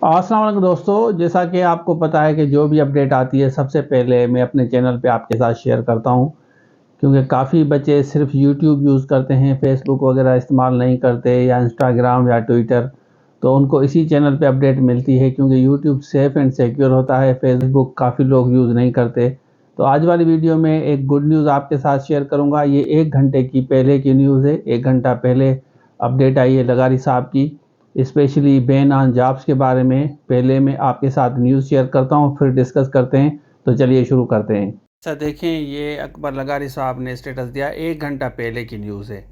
अस्सलाम वालेकुम दोस्तों, जैसा कि आपको पता है कि जो भी अपडेट आती है सबसे पहले मैं अपने चैनल पे आपके साथ शेयर करता हूं, क्योंकि काफ़ी बच्चे सिर्फ यूट्यूब यूज़ करते हैं, फेसबुक वगैरह इस्तेमाल नहीं करते या इंस्टाग्राम या ट्विटर। तो उनको इसी चैनल पे अपडेट मिलती है, क्योंकि यूट्यूब सेफ़ एंड सिक्योर होता है, फेसबुक काफ़ी लोग यूज़ नहीं करते। तो आज वाली वीडियो में एक गुड न्यूज़ आपके साथ शेयर करूँगा। ये 1 घंटे की पहले की न्यूज़ है, 1 घंटा पहले अपडेट आई है लगारी साहब की, स्पेशली बैन ऑन जॉब्स के बारे में। पहले मैं आपके साथ न्यूज़ शेयर करता हूं, फिर डिस्कस करते हैं। तो चलिए शुरू करते हैं। अच्छा देखें, ये अकबर लगारी साहब ने स्टेटस दिया, 1 घंटा पहले की न्यूज़ है।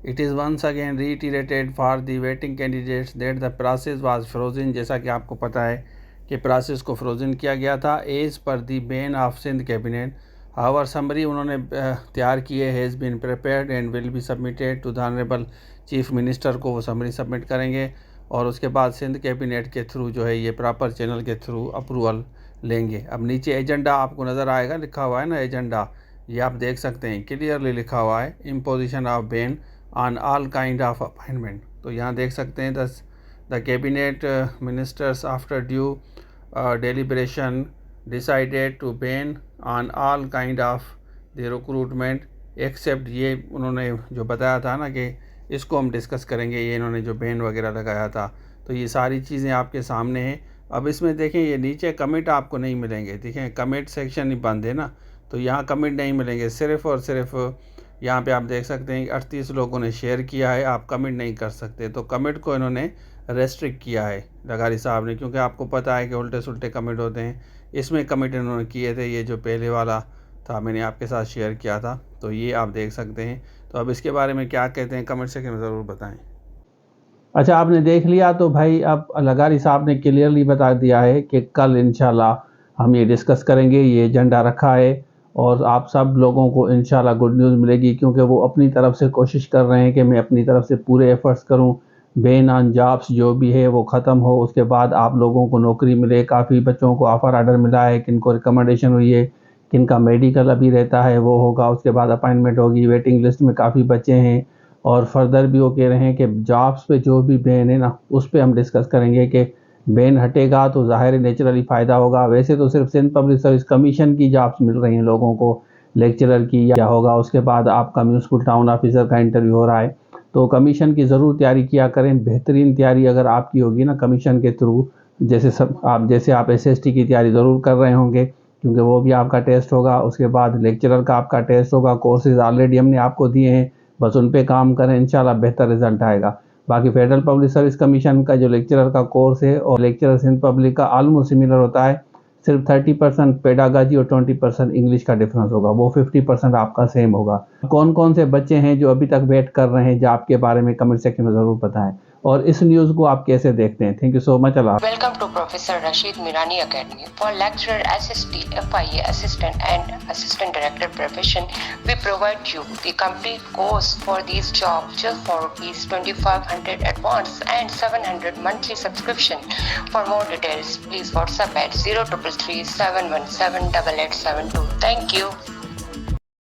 It is once again reiterated for the waiting candidates that the process was frozen. जैसा कि आपको पता है कि प्रोसेस को फ्रोजन किया गया था as per the ban of Sindh cabinet. However summary उन्होंने तैयार की है, has been prepared and will be submitted to the honourable chief minister को वो समरी सबमिट करेंगे और उसके बाद सिंध कैबिनेट के थ्रू जो है ये प्रॉपर चैनल के थ्रू अप्रूवल लेंगे। अब नीचे एजेंडा आपको नज़र आएगा, लिखा हुआ है ना एजेंडा, ये आप देख सकते हैं, क्लियरली लिखा हुआ है imposition of ban on all kind of appointment. तो यहाँ देख सकते हैं the cabinet ministers after due deliberation decided to ban on all kind of the recruitment except, ये उन्होंने जो बताया था ना कि इसको हम डिस्कस करेंगे, ये इन्होंने जो बैन वगैरह लगाया था। तो ये सारी चीज़ें आपके सामने हैं। अब इसमें देखें, ये नीचे कमेंट आपको नहीं मिलेंगे, देखें कमेंट सेक्शन ही बंद है ना, तो यहाँ कमेंट नहीं मिलेंगे। सिर्फ़ और सिर्फ यहाँ पे आप देख सकते हैं कि 38 लोगों ने शेयर किया है, आप कमेंट नहीं कर सकते। तो कमेंट को इन्होंने रेस्ट्रिक्ट किया है लगारी साहब ने, क्योंकि आपको पता है कि उल्टे सुल्टे कमेंट होते हैं। इसमें कमेंट इन्होंने किए थे, ये जो पहले वाला था मैंने आपके साथ शेयर किया था, तो ये आप देख सकते हैं। तो अब इसके बारे में क्या कहते हैं कमेंट सेक्शन में ज़रूर बताएं। अच्छा, आपने देख लिया तो भाई अब लगारी साहब ने क्लियरली बता दिया है कि कल इंशाल्लाह हम ये डिस्कस करेंगे, ये एजेंडा रखा है और आप सब लोगों को इंशाल्लाह गुड न्यूज़ मिलेगी, क्योंकि वो अपनी तरफ से कोशिश कर रहे हैं कि मैं अपनी तरफ से पूरे एफर्ट्स करूं, बैन ऑन जॉब्स जो भी है वो ख़त्म हो, उसके बाद आप लोगों को नौकरी मिले। काफ़ी बच्चों को ऑफ़र ऑर्डर मिला है, किनको रिकमेंडेशन हुई है, किनका मेडिकल अभी रहता है वो होगा, उसके बाद अपॉइंटमेंट होगी। वेटिंग लिस्ट में काफ़ी बच्चे हैं और फर्दर भी वो कह रहे हैं कि जॉब्स पे जो भी बैन है ना उस पर हम डिस्कस करेंगे कि बैन हटेगा तो ज़ाहिर नेचुरली फ़ायदा होगा। वैसे तो सिर्फ सिंध पब्लिक सर्विस कमीशन की जॉब्स मिल रही हैं लोगों को, लेक्चरर की या होगा, उसके बाद आपका म्यूनसिपल टाउन ऑफिसर का इंटरव्यू हो रहा है। तो कमीशन की ज़रूर तैयारी किया करें, बेहतरीन तैयारी अगर आपकी होगी ना कमीशन के थ्रू, जैसे आप SST की तैयारी ज़रूर कर रहे होंगे, क्योंकि वो भी आपका टेस्ट होगा। उसके बाद लेक्चरर का आपका टेस्ट होगा, कोर्सेज ऑलरेडी हमने आपको दिए हैं, बस उन पे काम करें, इंशाल्लाह बेहतर रिजल्ट आएगा। बाकी फेडरल पब्लिक सर्विस कमीशन का जो लेक्चरर का कोर्स है और लेक्चरर सिंध पब्लिक का ऑलमोस्ट सिमिलर होता है, सिर्फ 30% पेडागाजी और 20% इंग्लिश का डिफरेंस होगा, वो 50% आपका सेम होगा। कौन कौन से बच्चे हैं जो अभी तक वेट कर रहे हैं जॉब के बारे में कमेंट सेक्शन में ज़रूर बताएं, और इस न्यूज़ को आप कैसे देखते हैं। Thank you so much. Allah. Welcome to Professor Rashid Mirani Academy. For lecturer, SST, FIA assistant and assistant director profession, we provide you the complete course for these jobs just for rupees 2500 advance and 700 monthly subscription. For more details, please WhatsApp at 0333 717 8872. Thank you.